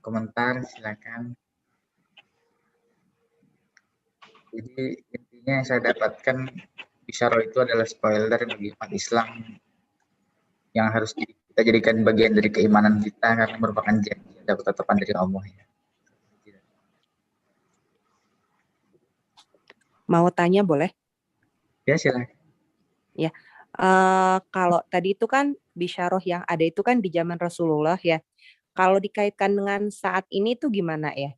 komentar silakan. Jadi intinya yang saya dapatkan Bisyarah itu adalah spoiler bagi umat Islam yang harus kita jadikan bagian dari keimanan kita karena merupakan janji dan ketetapan dari Allah. Mau tanya boleh? Ya silakan. Ya, kalau tadi itu kan bisyarah yang ada itu kan di zaman Rasulullah ya. Kalau dikaitkan dengan saat ini tuh gimana ya?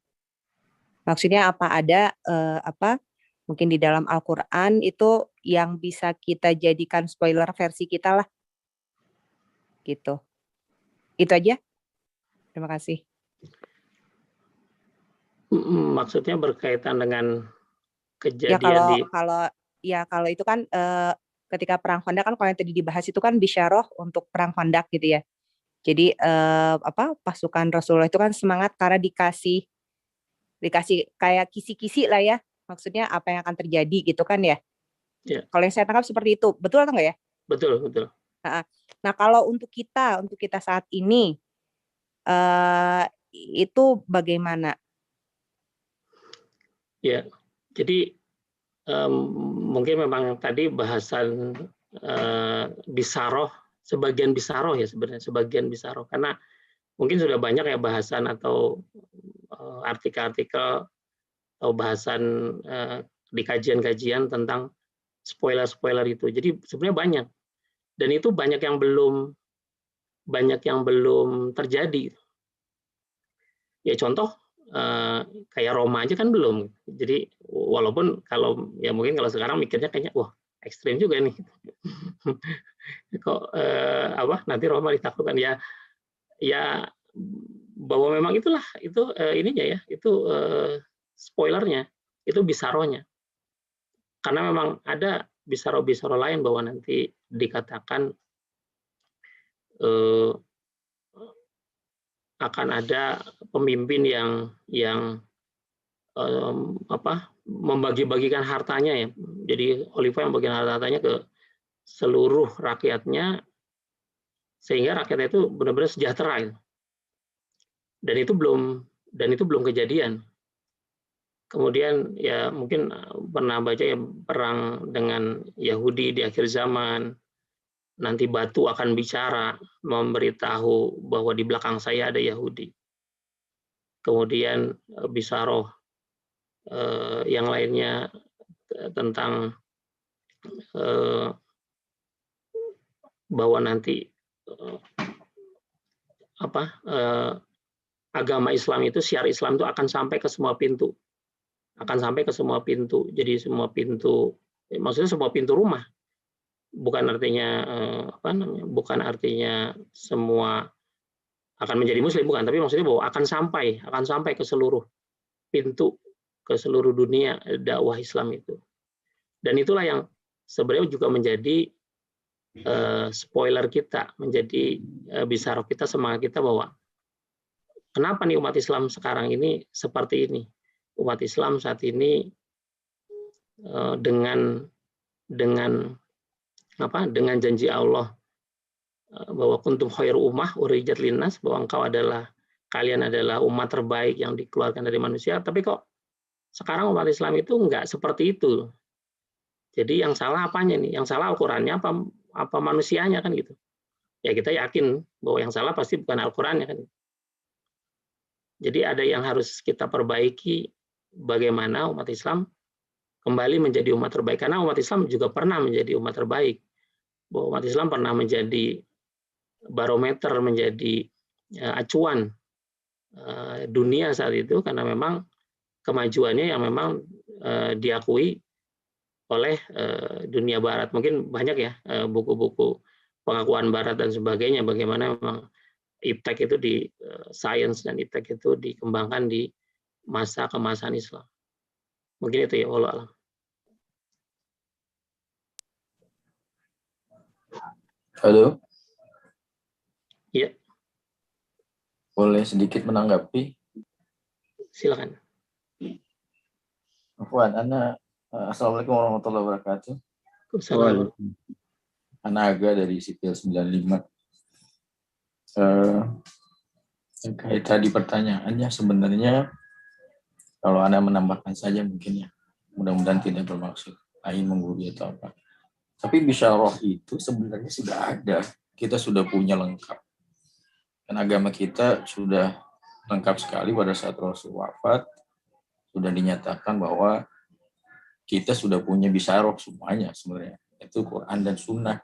Maksudnya apa ada mungkin di dalam Al-Quran itu yang bisa kita jadikan spoiler versi kita lah, gitu. Itu aja. Terima kasih. Maksudnya berkaitan dengan Ya kejadian kalau itu kan ketika perang Khandaq kan kalau yang tadi dibahas itu kan bisyarah untuk perang Khandaq gitu ya. Jadi pasukan Rasulullah itu kan semangat karena dikasih kayak kisi-kisi lah ya. Maksudnya apa yang akan terjadi gitu kan ya. Ya. Kalau yang saya tangkap seperti itu, betul atau enggak ya? Betul. Nah kalau untuk kita saat ini itu bagaimana? Ya, jadi mungkin memang tadi bahasan bisaroh, sebagian bisaroh ya sebenarnya, sebagian bisaroh. Karena mungkin sudah banyak ya bahasan atau artikel-artikel atau bahasan di kajian-kajian tentang spoiler-spoiler itu. Jadi sebenarnya banyak. Dan itu banyak yang belum terjadi. Ya contoh kayak Roma aja kan belum. Jadi walaupun kalau ya mungkin kalau sekarang mikirnya kayaknya wah ekstrim juga nih. Kok nanti Roma ditaklukkan ya bahwa memang itulah itu ininya ya, itu spoilernya, itu bisarohnya. Karena memang ada bisaro-bisaro lain bahwa nanti dikatakan akan ada pemimpin yang membagi-bagikan hartanya ya. Jadi Khalifah yang bagian hartanya ke seluruh rakyatnya sehingga rakyatnya itu benar-benar sejahtera. Gitu. Dan itu belum kejadian. Kemudian ya mungkin pernah baca ya perang dengan Yahudi di akhir zaman. Nanti batu akan bicara, memberitahu bahwa di belakang saya ada Yahudi. Kemudian bisaroh yang lainnya tentang bahwa nanti agama Islam itu, syiar Islam itu akan sampai ke semua pintu. Jadi semua pintu, maksudnya semua pintu rumah. Bukan artinya bukan artinya semua akan menjadi muslim, bukan, tapi maksudnya bahwa akan sampai ke seluruh pintu, ke seluruh dunia dakwah Islam itu. Dan itulah yang sebenarnya juga menjadi spoiler kita, menjadi bisyarah kita, semangat kita bahwa kenapa nih umat Islam sekarang ini seperti ini. Umat Islam saat ini dengan janji Allah bahwa kuntum khairu ummah urijat linnas, bahwa kalian adalah umat terbaik yang dikeluarkan dari manusia, tapi kok sekarang umat Islam itu enggak seperti itu. Jadi yang salah apanya nih? Yang salah Al-Qur'annya apa manusianya kan gitu. Ya kita yakin bahwa yang salah pasti bukan Al-Qur'annya kan. Jadi ada yang harus kita perbaiki, bagaimana umat Islam kembali menjadi umat terbaik, karena umat Islam juga pernah menjadi umat terbaik. Bahwa umat Islam pernah menjadi barometer, menjadi acuan dunia saat itu, karena memang kemajuannya yang memang diakui oleh dunia Barat. Mungkin banyak ya buku-buku pengakuan Barat dan sebagainya, bagaimana memang iptek itu di sains dan iptek itu dikembangkan di masa kemasan Islam. Mungkin itu ya, wallahu a'lam. Halo. Iya. Boleh sedikit menanggapi? Silakan. Afwan, Assalamualaikum warahmatullahi wabarakatuh. Assalamualaikum. Ana Aga dari Sipil 95. Terkait tadi pertanyaannya sebenarnya kalau Anda menambahkan saja mungkin ya. Mudah-mudahan tidak bermaksud lain menggurui atau apa. Tapi bisyarah itu sebenarnya sudah ada. Kita sudah punya lengkap. Dan agama kita sudah lengkap sekali pada saat Rasul wafat. Sudah dinyatakan bahwa kita sudah punya bisyarah semuanya sebenarnya. Itu Quran dan Sunnah.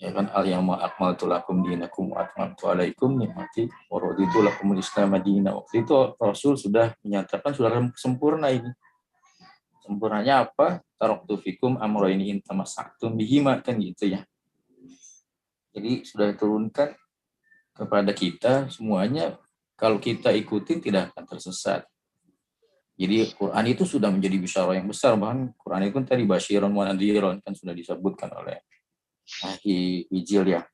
Ya kan, al-yawma akmaltu lakum dinakum wa atmamtu alaikum ni'mati wa raditu lakumul islam madinah. Waktu itu Rasul sudah menyatakan sudah sempurna ini. Sempurnanya apa? Taraktu fikum amrayni in tamassaktum bihima, kan gitu ya. Jadi sudah diturunkan kepada kita semuanya, kalau kita ikutin tidak akan tersesat. Jadi Quran itu sudah menjadi bisyarah yang besar, bahkan Quran itu tadi basyiron wa nadhiron kan sudah disebutkan oleh Ahli Wijil ya.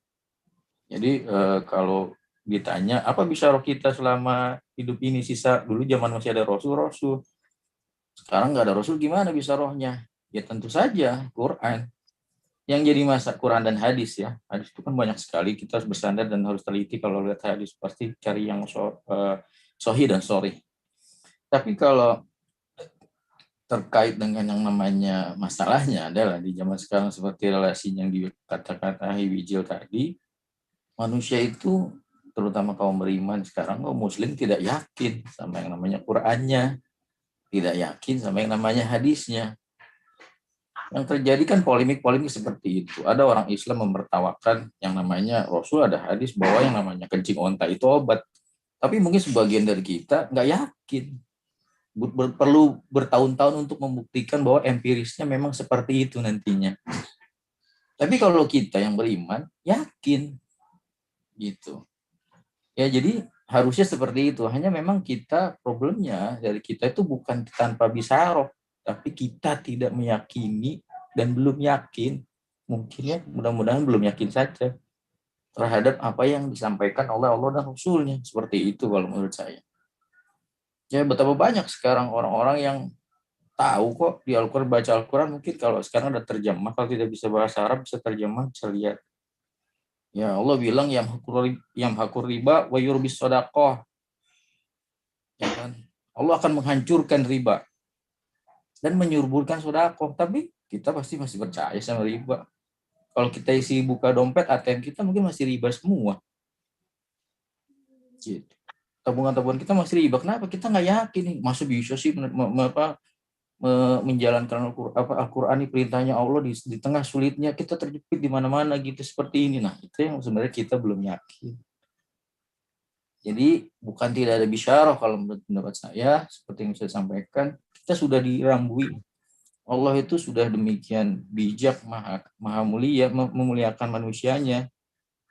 Jadi kalau ditanya apa bisyarah kita selama hidup ini, sisa dulu zaman masih ada Rasul. Sekarang nggak ada Rasul, gimana bisyarahnya? Ya tentu saja Quran. Yang jadi masa Quran dan hadis ya. Hadis itu kan banyak sekali, kita harus bersandar dan harus teliti kalau lihat hadis. Pasti cari yang sahih dan sorry. Tapi kalau terkait dengan yang namanya masalahnya adalah di zaman sekarang seperti relasi yang dikatakan Wijil tadi, manusia itu terutama kaum beriman sekarang, kaum muslim tidak yakin sama yang namanya Qurannya, tidak yakin sama yang namanya hadisnya. Yang terjadi kan polemik-polemik seperti itu. Ada orang Islam mempertawakan yang namanya Rasul ada hadis bahwa yang namanya kencing onta itu obat. Tapi mungkin sebagian dari kita nggak yakin. Perlu bertahun-tahun untuk membuktikan bahwa empirisnya memang seperti itu nantinya. Tapi kalau kita yang beriman, yakin. Gitu. Ya, jadi harusnya seperti itu. Hanya memang kita, problemnya dari kita itu bukan tanpa bisyarah, tapi kita tidak meyakini dan belum yakin. Mungkin ya, mudah-mudahan belum yakin saja terhadap apa yang disampaikan oleh Allah dan Rasulnya. Seperti itu kalau menurut saya. Ya, betapa banyak sekarang orang-orang yang tahu kok di Al-Quran, baca Al-Quran, mungkin kalau sekarang ada terjemah, kalau tidak bisa bahasa Arab, bisa terjemah, bisa lihat. Ya, Allah bilang yamhakur riba wa yurbis shadaqah. Ya kan? Allah akan menghancurkan riba dan menyuburkan sedekah. Tapi kita pasti masih percaya sama riba. Kalau kita isi buka dompet ATM kita mungkin masih riba semua. Gitu. Tabungan-tabungan kita masih riba. Kenapa? Kita nggak yakin nih, masa bisa sih menjalankan Al-Quran ini perintahnya Allah di tengah sulitnya kita terjepit di mana-mana gitu seperti ini. Nah, itu yang sebenarnya kita belum yakin. Jadi bukan tidak ada bisyarah kalau menurut pendapat saya, seperti yang saya sampaikan, kita sudah dirambui. Allah itu sudah demikian bijak, maha mulia, memuliakan manusianya.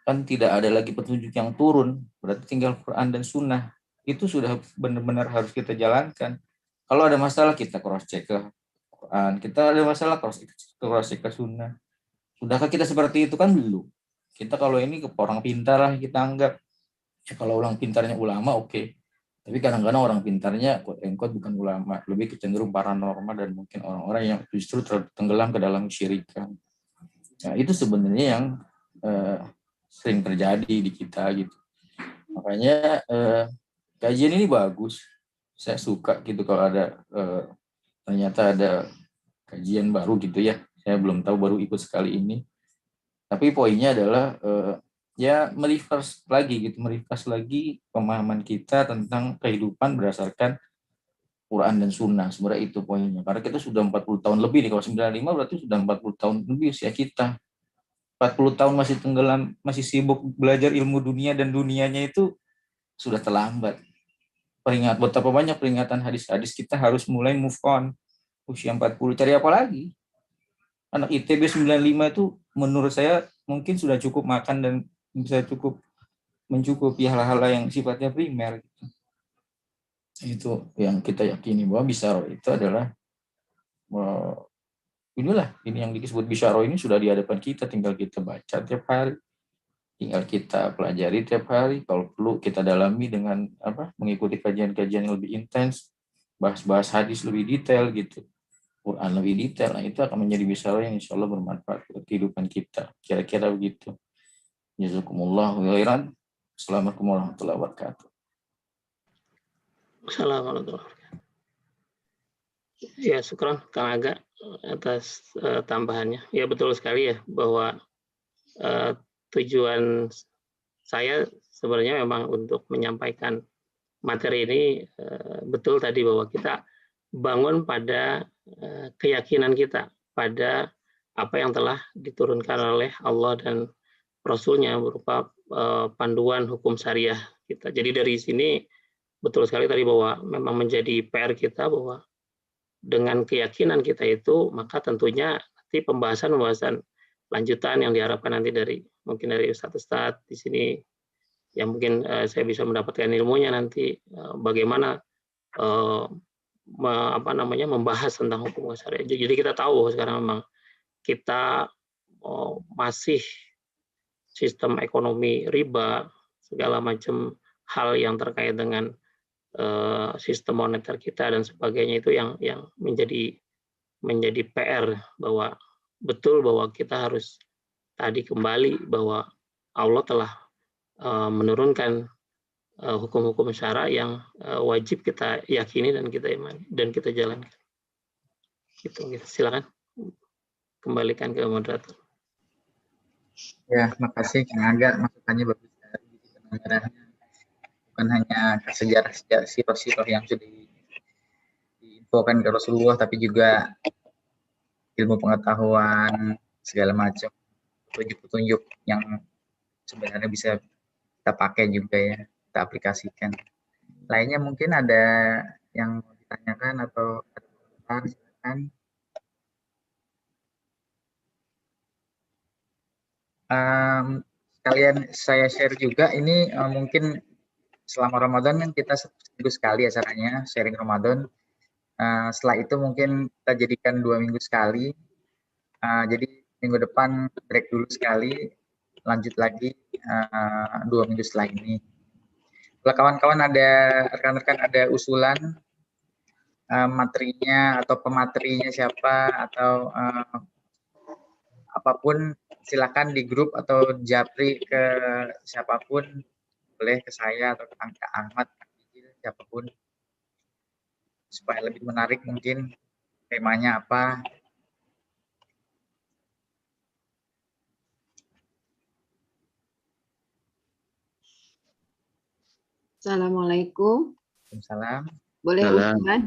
Kan tidak ada lagi petunjuk yang turun, berarti tinggal Quran dan Sunnah. Itu sudah benar-benar harus kita jalankan. Kalau ada masalah kita cross check ke Quran, kita ada masalah cross check ke Sunnah. Sudahkah kita seperti itu? Kan belum. Kita kalau ini ke orang pintar lah kita anggap. Ya, kalau orang pintarnya ulama oke. Tapi kadang-kadang orang pintarnya quote-unquote bukan ulama, lebih kecenderung paranormal dan mungkin orang-orang yang justru tenggelam ke dalam syirikan. Nah, itu sebenarnya yang sering terjadi di kita gitu. Makanya kajian ini bagus. Saya suka gitu kalau ada ternyata ada kajian baru gitu ya. Saya belum tahu, baru ikut sekali ini. Tapi poinnya adalah ya merefresh lagi pemahaman kita tentang kehidupan berdasarkan Quran dan Sunnah. Sebenarnya itu poinnya. Karena kita sudah 40 tahun lebih nih. Kalau 95 berarti sudah 40 tahun lebih usia kita. 40 tahun masih tenggelam, masih sibuk belajar ilmu dunia dan dunianya itu sudah terlambat. Betapa banyak peringatan hadis-hadis kita harus mulai move on. Usia 40 cari apa lagi? Anak ITB 95 itu menurut saya mungkin sudah cukup makan dan bisa cukup mencukupi hal-hal yang sifatnya primer. Itu yang kita yakini bahwa bisyarah itu adalah ini yang disebut bisyarah ini sudah di hadapan kita, tinggal kita baca tiap hari, tinggal kita pelajari tiap hari. Kalau perlu kita dalami dengan mengikuti kajian-kajian yang lebih intens, bahas-bahas hadis lebih detail gitu, Quran lebih detail. Nah, itu akan menjadi bisyarah yang insya Allah bermanfaat untuk kehidupan kita. Kira-kira begitu. Jazakumullah khairan. Assalamualaikum warahmatullahi wabarakatuh. Assalamualaikum warahmatullahi wabarakatuh. Ya, syukran Kang Aga atas tambahannya. Ya, betul sekali ya bahwa tujuan saya sebenarnya memang untuk menyampaikan materi ini betul tadi bahwa kita bangun pada keyakinan kita pada apa yang telah diturunkan oleh Allah dan Rasul-Nya berupa panduan hukum syariah kita. Jadi dari sini betul sekali tadi bahwa memang menjadi PR kita bahwa dengan keyakinan kita itu maka tentunya nanti pembahasan lanjutan yang diharapkan nanti mungkin dari Ustadz di sini yang mungkin saya bisa mendapatkan ilmunya nanti bagaimana membahas tentang hukum syariah. Jadi kita tahu sekarang memang kita masih sistem ekonomi riba, segala macam hal yang terkait dengan sistem moneter kita dan sebagainya itu yang menjadi PR bahwa betul bahwa kita harus tadi kembali bahwa Allah telah menurunkan hukum-hukum syara yang wajib kita yakini dan kita imani dan kita jalankan. Gitu. Silakan kembalikan ke moderator. Ya, makasih Kang Aga, masukannya bagus sekali di pendengarannya. Bukan hanya sejarah sirah-sirah yang sudah diinfokan ke Rasulullah, tapi juga ilmu pengetahuan segala macam petunjuk-petunjuk yang sebenarnya bisa kita pakai juga ya, kita aplikasikan. Lainnya mungkin ada yang mau ditanyakan atau ada komentar, silakan. Sekalian saya share juga ini mungkin selama Ramadan kan kita seminggu sekali acaranya sharing Ramadan. Setelah itu mungkin kita jadikan 2 minggu sekali. Jadi minggu depan break dulu sekali, lanjut lagi 2 minggu setelah ini. Kalau kawan-kawan ada rekan-rekan ada usulan materinya atau pematerinya siapa atau apapun, silakan di grup atau japri ke siapapun, boleh ke saya atau ke Kang Ahmad, siapapun, supaya lebih menarik mungkin temanya apa. Assalamualaikum. Waalaikumsalam. Boleh usulan?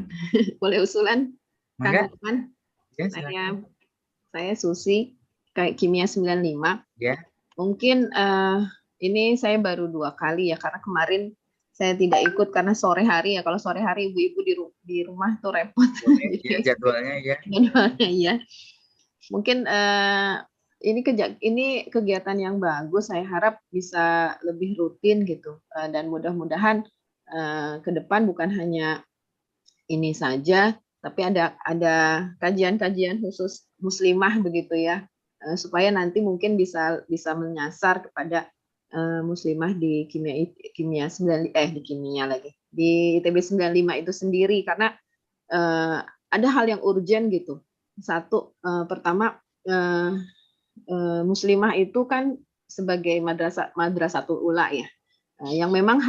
Boleh usulan? Kang Ahmad? Ya, saya Susi, kayak kimia 95. Ya. Mungkin ini saya baru 2 kali ya, karena kemarin saya tidak ikut karena sore hari ya. Kalau sore hari ibu-ibu di rumah tuh repot. Ya, jadwalnya ya. Jadwalnya ya. Mungkin ini kegiatan yang bagus. Saya harap bisa lebih rutin gitu, dan mudah-mudahan ke depan bukan hanya ini saja, tapi ada kajian-kajian khusus muslimah begitu ya, supaya nanti mungkin bisa menyasar kepada muslimah di ITB 95 itu sendiri, karena ada hal yang urgent gitu. Satu, pertama muslimah itu kan sebagai madrasatul ula ya, yang memang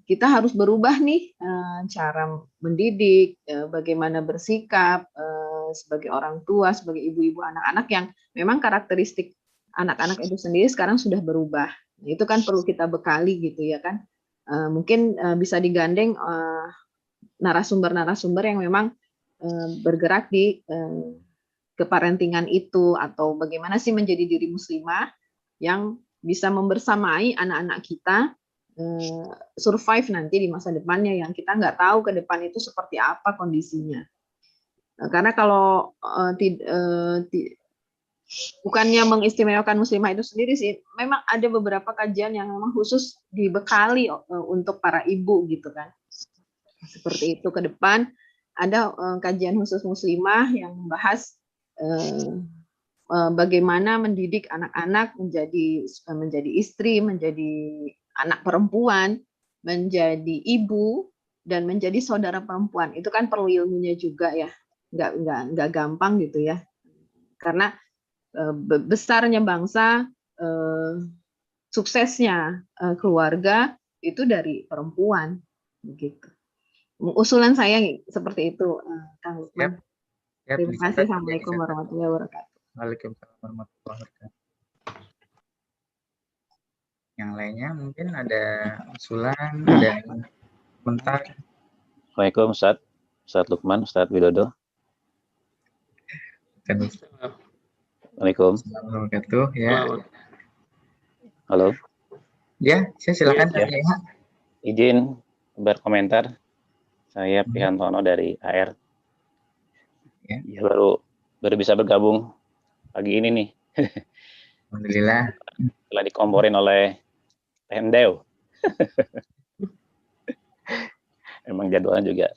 kita harus berubah nih cara mendidik, bagaimana bersikap sebagai orang tua, sebagai ibu-ibu anak-anak yang memang karakteristik anak-anak itu sendiri sekarang sudah berubah. Itu kan perlu kita bekali gitu ya kan. Mungkin bisa digandeng narasumber-narasumber yang memang bergerak di keparentingan itu, atau bagaimana sih menjadi diri muslimah yang bisa membersamai anak-anak kita survive nanti di masa depannya, yang kita nggak tahu ke depan itu seperti apa kondisinya. Karena kalau bukannya mengistimewakan muslimah itu sendiri sih, memang ada beberapa kajian yang memang khusus dibekali untuk para ibu gitu kan. Seperti itu ke depan ada kajian khusus muslimah yang membahas bagaimana mendidik anak-anak menjadi istri, menjadi anak perempuan, menjadi ibu, dan menjadi saudara perempuan. Itu kan perlu ilmunya juga ya, nggak gampang gitu ya. Karena besarnya bangsa suksesnya keluarga itu dari perempuan, begitu. Usulan saya seperti itu, Kang Lukman. Siap, Terima kasih. dicatat, Assalamualaikum dicatat. warahmatullahi wabarakatuh. Waalaikumsalam warahmatullahi wabarakatuh. Yang lainnya mungkin ada usulan, ada komentar. Assalamualaikum Ustaz Lukman, Ustaz Widodo. Assalamualaikum. Wabarakatuh ya. Halo. Ya, saya silakan Ya. tanya. Izin berkomentar. Saya Prihantono dari AR. Ya. Ya, baru bisa bergabung pagi ini nih. Alhamdulillah. Setelah dikomporin oleh Hendeu. Emang jadwalnya juga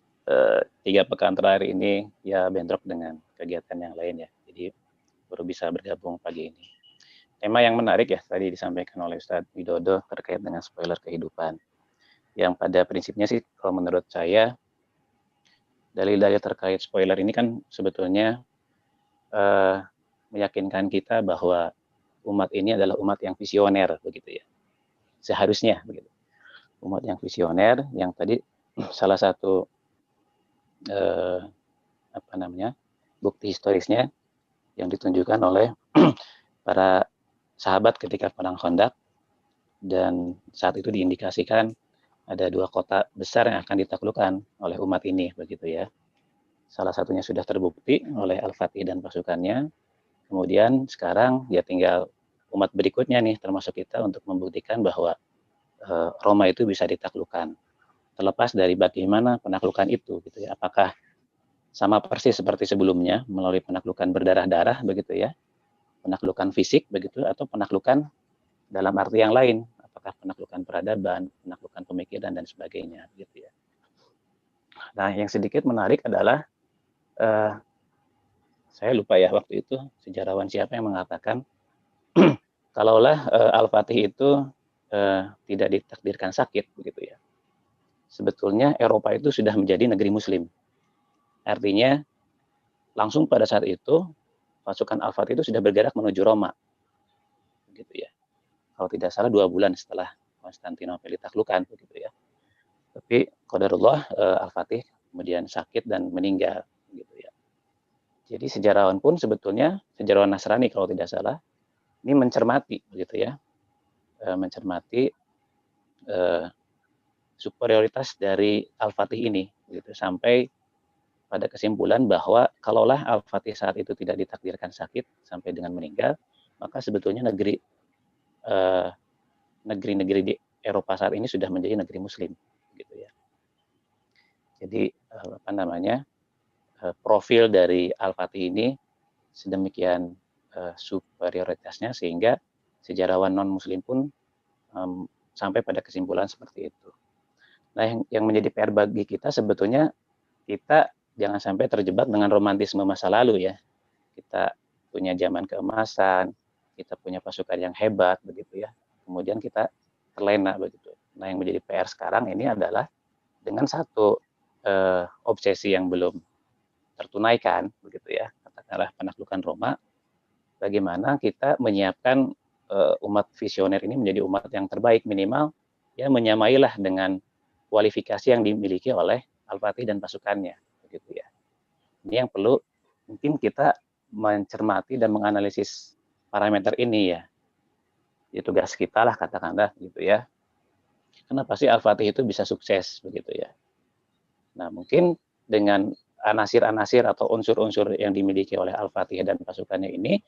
3 pekan terakhir ini ya bentrok dengan kegiatan yang lain ya. Jadi baru bisa bergabung pagi ini. Tema yang menarik ya tadi disampaikan oleh Ustadz Widodo terkait dengan spoiler kehidupan. Yang pada prinsipnya sih kalau menurut saya dalil-dalil terkait spoiler ini kan sebetulnya meyakinkan kita bahwa umat ini adalah umat yang visioner begitu ya. Seharusnya begitu. Umat yang visioner yang tadi salah satu bukti historisnya yang ditunjukkan oleh para sahabat ketika perang Khandaq, dan saat itu diindikasikan ada 2 kota besar yang akan ditaklukkan oleh umat ini begitu ya. Salah satunya sudah terbukti oleh Al-Fatih dan pasukannya. Kemudian sekarang ya tinggal umat berikutnya nih termasuk kita untuk membuktikan bahwa Roma itu bisa ditaklukkan. Terlepas dari bagaimana penaklukan itu gitu ya. Apakah sama persis seperti sebelumnya melalui penaklukan berdarah-darah begitu ya. Penaklukan fisik begitu atau penaklukan dalam arti yang lain, apakah penaklukan peradaban, penaklukan pemikiran dan sebagainya gitu ya. Nah, yang sedikit menarik adalah saya lupa ya waktu itu sejarawan siapa yang mengatakan kalaulah Al-Fatih itu tidak ditakdirkan sakit begitu ya. Sebetulnya Eropa itu sudah menjadi negeri muslim. Artinya langsung pada saat itu pasukan Al-Fatih itu sudah bergerak menuju Roma. Gitu ya. Kalau tidak salah 2 bulan setelah Konstantinopel ditaklukkan begitu ya. Tapi qadarullah Al-Fatih kemudian sakit dan meninggal gitu ya. Jadi sejarawan pun sebetulnya sejarawan Nasrani kalau tidak salah ini mencermati begitu ya. Mencermati superioritas dari Al-Fatih ini gitu sampai pada kesimpulan bahwa kalaulah Al-Fatih saat itu tidak ditakdirkan sakit sampai dengan meninggal, maka sebetulnya negeri-negeri di Eropa saat ini sudah menjadi negeri muslim gitu ya. Jadi profil dari Al-Fatih ini sedemikian superioritasnya sehingga sejarawan non muslim pun sampai pada kesimpulan seperti itu. Nah, yang menjadi PR bagi kita sebetulnya kita jangan sampai terjebak dengan romantisme masa lalu ya. Kita punya zaman keemasan, kita punya pasukan yang hebat begitu ya. Kemudian kita terlena begitu. Nah, yang menjadi PR sekarang ini adalah dengan satu obsesi yang belum tertunaikan begitu ya. Katakanlah penaklukan Roma, bagaimana kita menyiapkan umat visioner ini menjadi umat yang terbaik minimal ya menyamailah dengan kualifikasi yang dimiliki oleh Al-Fatih dan pasukannya begitu ya. Ini yang perlu mungkin kita mencermati dan menganalisis parameter ini ya. Itu tugas kita lah katakanlah gitu ya. Kenapa sih Al-Fatih itu bisa sukses begitu ya. Nah, mungkin dengan anasir-anasir atau unsur-unsur yang dimiliki oleh Al-Fatih dan pasukannya ini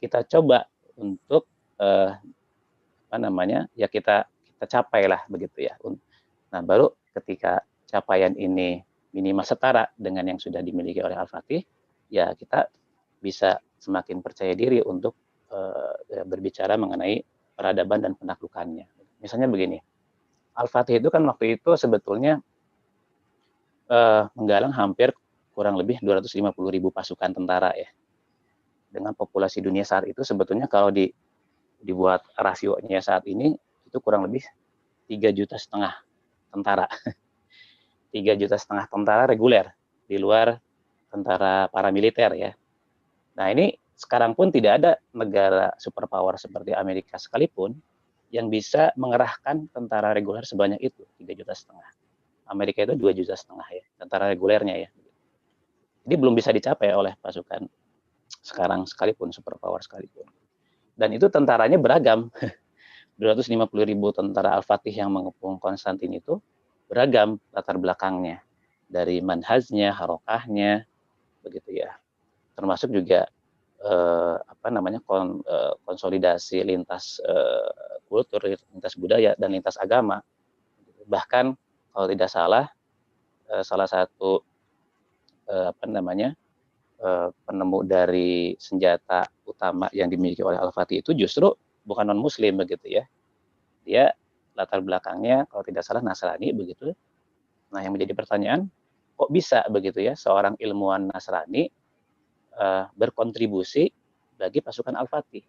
kita coba untuk ya kita capai lah begitu ya. Nah, baru ketika capaian ini minimal setara dengan yang sudah dimiliki oleh Al-Fatih, ya kita bisa semakin percaya diri untuk berbicara mengenai peradaban dan penaklukannya. Misalnya begini, Al-Fatih itu kan waktu itu sebetulnya menggalang hampir kurang lebih 250.000 pasukan tentara ya. Dengan populasi dunia saat itu sebetulnya kalau dibuat rasionya saat ini itu kurang lebih 3,5 juta tentara. 3,5 juta tentara reguler di luar tentara paramiliter ya. Nah, ini sekarang pun tidak ada negara superpower seperti Amerika sekalipun yang bisa mengerahkan tentara reguler sebanyak itu, 3,5 juta. Amerika itu 2,5 juta ya, tentara regulernya ya. Jadi belum bisa dicapai oleh pasukan sekarang sekalipun, superpower sekalipun. Dan itu tentaranya beragam. 250.000 tentara Al-Fatih yang mengepung Konstantin itu beragam latar belakangnya. Dari manhajnya, harokahnya, begitu ya. Termasuk juga konsolidasi lintas kultur, lintas budaya, dan lintas agama. Bahkan kalau tidak salah, salah satu penemu dari senjata utama yang dimiliki oleh Al-Fatih itu justru bukan non-Muslim begitu ya. Dia latar belakangnya kalau tidak salah Nasrani begitu. Nah, yang menjadi pertanyaan, kok bisa begitu ya seorang ilmuwan Nasrani berkontribusi bagi pasukan Al-Fatih.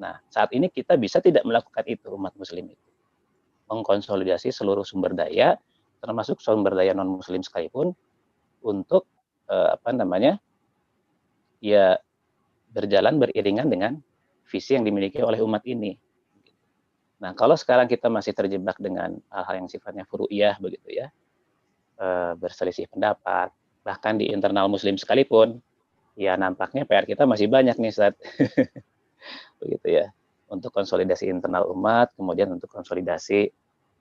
Nah, saat ini kita bisa tidak melakukan itu, umat Muslim itu. Mengkonsolidasi seluruh sumber daya, termasuk sumber daya non-Muslim sekalipun, untuk berjalan beriringan dengan visi yang dimiliki oleh umat ini. Nah, kalau sekarang kita masih terjebak dengan hal-hal yang sifatnya furu'iyah begitu ya, berselisih pendapat, bahkan di internal Muslim sekalipun, ya nampaknya PR kita masih banyak nih, Ustaz. Begitu ya, untuk konsolidasi internal umat, kemudian untuk konsolidasi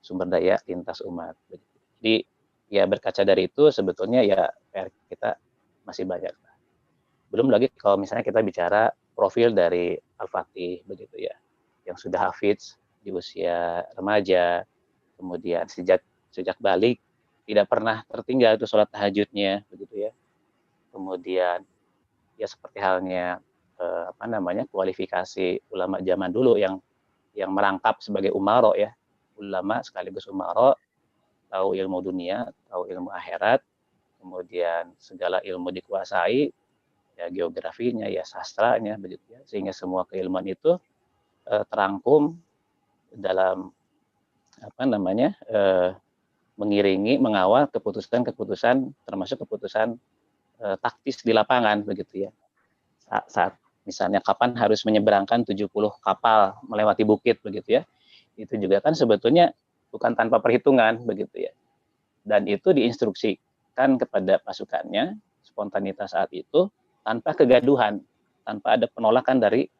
sumber daya lintas umat. Jadi ya berkaca dari itu sebetulnya ya PR kita masih banyak. Belum lagi kalau misalnya kita bicara profil dari Al-Fatih begitu ya, yang sudah hafiz di usia remaja, kemudian sejak balik tidak pernah tertinggal itu sholat tahajudnya begitu ya. Kemudian ya seperti halnya kualifikasi ulama zaman dulu yang merangkap sebagai umaro ya, ulama sekaligus umaro, tahu ilmu dunia, tahu ilmu akhirat, kemudian segala ilmu dikuasai, ya geografinya, ya sastranya begitu ya, sehingga semua keilmuan itu terangkum dalam mengiringi, mengawal keputusan-keputusan, termasuk keputusan taktis di lapangan begitu ya. Saat misalnya kapan harus menyeberangkan 70 kapal melewati bukit begitu ya, itu juga kan sebetulnya bukan tanpa perhitungan begitu ya, dan itu diinstruksikan kepada pasukannya spontanitas saat itu tanpa kegaduhan, tanpa ada penolakan dari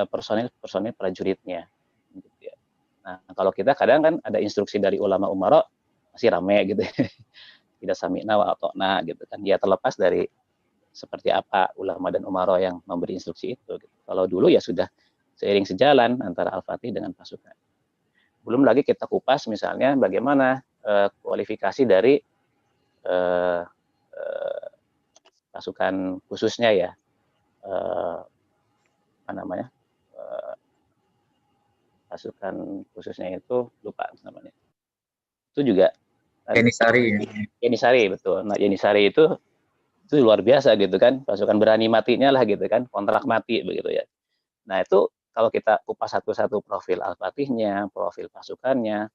personil prajuritnya gitu ya. Nah, kalau kita kadang kan ada instruksi dari ulama umaro masih rame gitu ya. Tidak sami'na wa ata'na gitu kan, dia terlepas dari seperti apa ulama dan umaro yang memberi instruksi itu gitu. Kalau dulu ya sudah seiring sejalan antara Al-Fatih dengan pasukan. Belum lagi kita kupas misalnya bagaimana kualifikasi dari pasukan khususnya ya, pasukan khususnya itu lupa namanya. Itu juga Yenisari ya. Yenisari betul. Nah, Yenisari itu luar biasa gitu kan, pasukan berani matinya lah gitu kan, kontrak mati begitu ya. Nah, itu kalau kita kupas satu-satu profil Al-Fatihnya, profil pasukannya,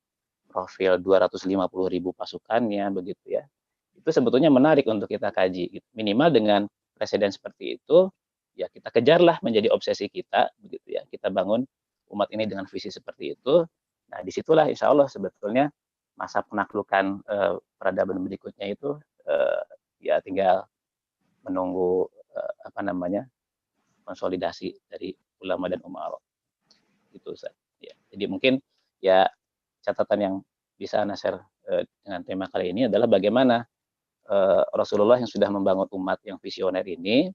profil 250.000 pasukannya begitu ya. Itu sebetulnya menarik untuk kita kaji gitu. Minimal dengan presiden seperti itu ya kita kejarlah menjadi obsesi kita begitu ya. Kita bangun umat ini dengan visi seperti itu. Nah, disitulah insya Allah sebetulnya masa penaklukan peradaban berikutnya itu ya tinggal menunggu konsolidasi dari ulama dan umaro gitu Ustaz. Ya, jadi mungkin ya catatan yang bisa Ana share dengan tema kali ini adalah bagaimana Rasulullah yang sudah membangun umat yang visioner ini,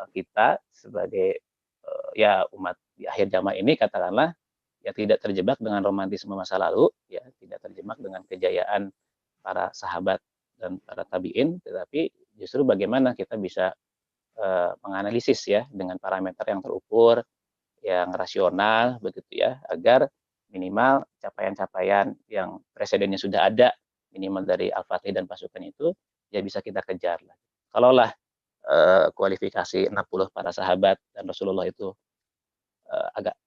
kita sebagai ya umat di akhir zaman ini katakanlah ya tidak terjebak dengan romantisme masa lalu, ya tidak terjebak dengan kejayaan para sahabat dan para tabiin, tetapi justru bagaimana kita bisa menganalisis ya dengan parameter yang terukur, yang rasional begitu ya, agar minimal capaian-capaian yang presidennya sudah ada minimal dari Al-Fatih dan pasukan itu ya bisa kita kejar lah. Kalaulah kualifikasi 60 para sahabat dan Rasulullah itu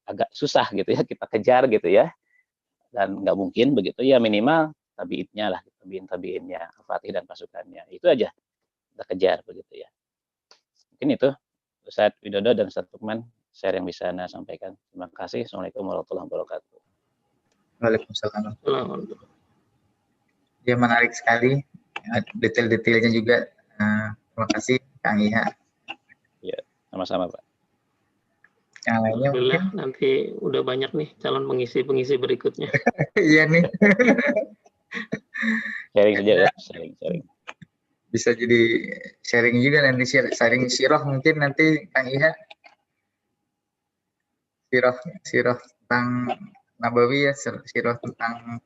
agak susah gitu ya kita kejar gitu ya, dan nggak mungkin begitu ya, minimal tabiinnya lah, tabiinnya Al-Fatih dan pasukannya itu aja kita kejar begitu ya. Mungkin itu Ustadz Widodo dan Ustadz Lukman share yang bisa Anda sampaikan. Terima kasih. Assalamualaikum warahmatullahi wabarakatuh. Waalaikumsalam. Selamat. Ya, menarik sekali detail-detailnya juga. Terima kasih Kang Iha. Ya, sama-sama Pak. Yang lainnya mungkin. Alhamdulillah, nanti udah banyak nih calon pengisi berikutnya. Iya nih. Sharing saja ya, sharing. Bisa jadi sharing juga nanti, sharing sirah mungkin nanti Kang Iha. Sirah tentang Nabawi ya, sirah tentang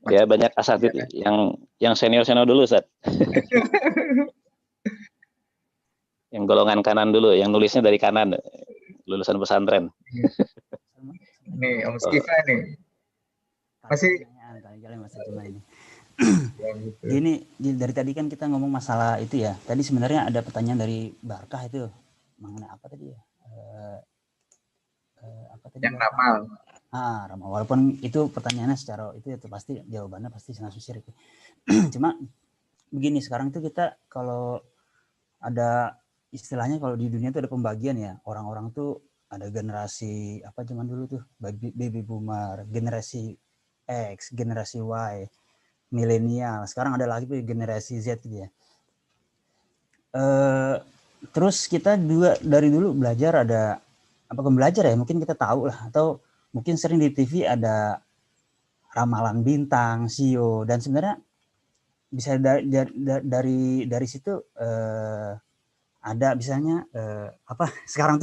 Ya, banyak asatid yang senior dulu, Ustaz. Yang golongan kanan dulu, yang nulisnya dari kanan, lulusan pesantren. Nih, Om Skifa nih. Masih ini. Gini, dari tadi kan kita ngomong masalah itu ya. Tadi sebenarnya ada pertanyaan dari Barkah itu mengenai apa tadi ya? Apa tadi? Yang ramal. Ramal. Walaupun itu pertanyaannya secara itu pasti jawabannya pasti sangat syirik. Cuma begini, sekarang itu kita kalau ada istilahnya, kalau di dunia itu ada pembagian ya, orang-orang tuh ada generasi apa zaman dulu tuh, baby boomer, generasi X, generasi Y, milenial. Sekarang ada lagi generasi Z gitu ya. Terus kita juga dari dulu belajar, ada apakah belajar ya, mungkin kita tahu lah, atau mungkin sering di TV ada ramalan bintang, sio, dan sebenarnya bisa dari situ ada misalnya sekarang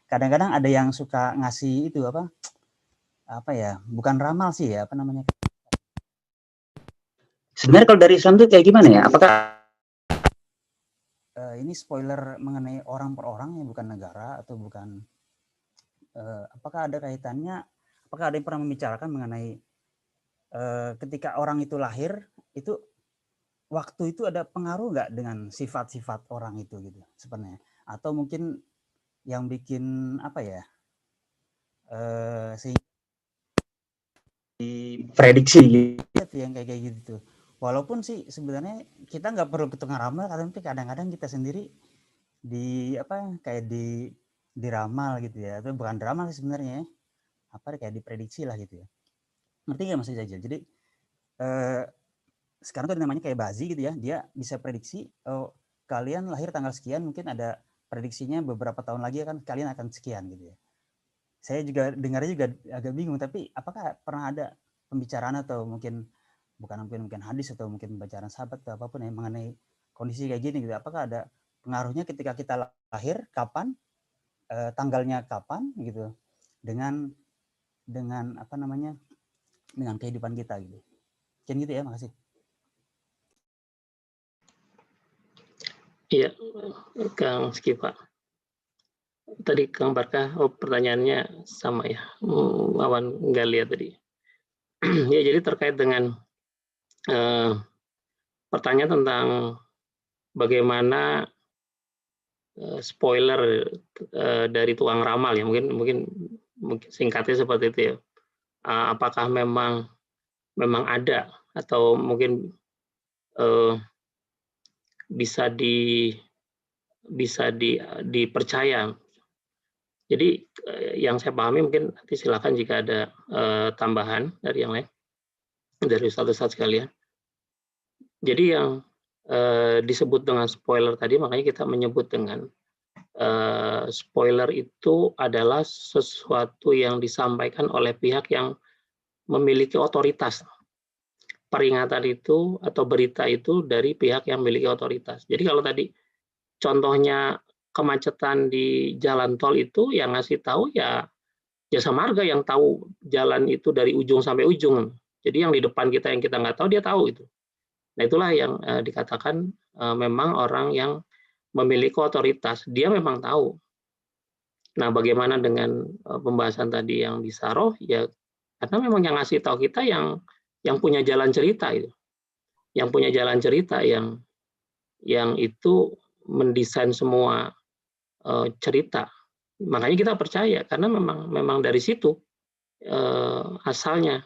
kadang-kadang ada yang suka ngasih itu apa ya, bukan ramal sih ya, apa namanya, sebenarnya kalau dari Islam tuh kayak gimana ya, apakah ini spoiler mengenai orang per orang ya, bukan negara atau bukan, apakah ada kaitannya, apakah ada yang pernah membicarakan mengenai ketika orang itu lahir itu, waktu itu ada pengaruh nggak dengan sifat-sifat orang itu gitu sebenarnya, atau mungkin yang bikin apa ya, sehingga diprediksi gitu yang kayak gitu. Walaupun sih sebenarnya kita nggak perlu ketengah ramal, tapi kadang-kadang kita sendiri kayak diramal gitu ya, atau bukan ramal sih sebenarnya, kayak diprediksi lah gitu ya. Ngerti nggak Mas Jajal? Jadi sekarang tuh namanya kayak Bazi gitu ya, dia bisa prediksi, kalian lahir tanggal sekian, mungkin ada prediksinya beberapa tahun lagi kan kalian akan sekian gitu ya. Saya juga dengarnya juga agak bingung, tapi apakah pernah ada pembicaraan atau mungkin hadis atau mungkin pembicaraan sahabat atau apapun yang mengenai kondisi kayak gini gitu, apakah ada pengaruhnya ketika kita lahir kapan, tanggalnya kapan gitu, dengan apa namanya, dengan kehidupan kita gitu. Mungkin gitu ya, makasih. Iya, Kang Skifa. Tadi Kang Barkah, pertanyaannya sama ya, Wawan nggak lihat tadi. Ya, jadi terkait dengan pertanyaan tentang bagaimana spoiler dari tukang ramal ya, mungkin singkatnya seperti itu ya. Apakah memang ada atau mungkin bisa dipercaya. Jadi yang saya pahami, mungkin nanti silakan jika ada tambahan dari yang lain, dari ustadz-ustadz sekalian. Jadi yang disebut dengan spoiler tadi, makanya kita menyebut dengan spoiler itu adalah sesuatu yang disampaikan oleh pihak yang memiliki otoritas. Peringatan itu atau berita itu dari pihak yang memiliki otoritas. Jadi kalau tadi contohnya kemacetan di jalan tol, itu yang ngasih tahu ya jasa marga yang tahu jalan itu dari ujung sampai ujung. Jadi yang di depan kita yang kita nggak tahu, dia tahu itu. Nah, itulah yang dikatakan memang orang yang memiliki otoritas, dia memang tahu. Nah, bagaimana dengan pembahasan tadi yang di Saroh, ya karena memang yang ngasih tahu kita yang punya jalan cerita itu, yang punya jalan cerita yang itu mendesain semua cerita. Makanya kita percaya karena memang dari situ asalnya.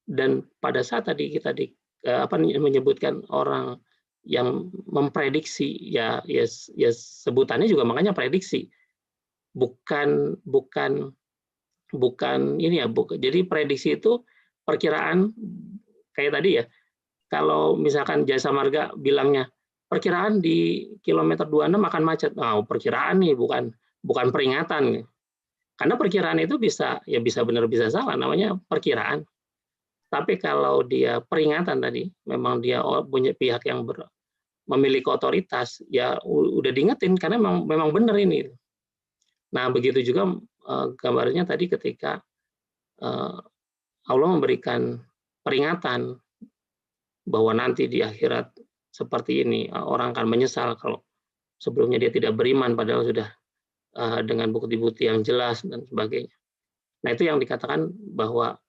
Dan pada saat tadi kita menyebutkan orang yang memprediksi, ya sebutannya juga makanya prediksi, bukan ini ya, jadi prediksi itu perkiraan kayak tadi ya. Kalau misalkan Jasa Marga bilangnya perkiraan di kilometer 26 akan macet, perkiraan nih, bukan peringatan. Karena perkiraan itu bisa benar bisa salah, namanya perkiraan. Tapi kalau dia peringatan tadi, memang dia punya pihak yang memiliki otoritas, ya udah diingetin karena memang benar ini. Nah, begitu juga gambarnya tadi ketika Allah memberikan peringatan bahwa nanti di akhirat seperti ini, orang akan menyesal kalau sebelumnya dia tidak beriman padahal sudah dengan bukti-bukti yang jelas dan sebagainya. Nah, itu yang dikatakan bahwa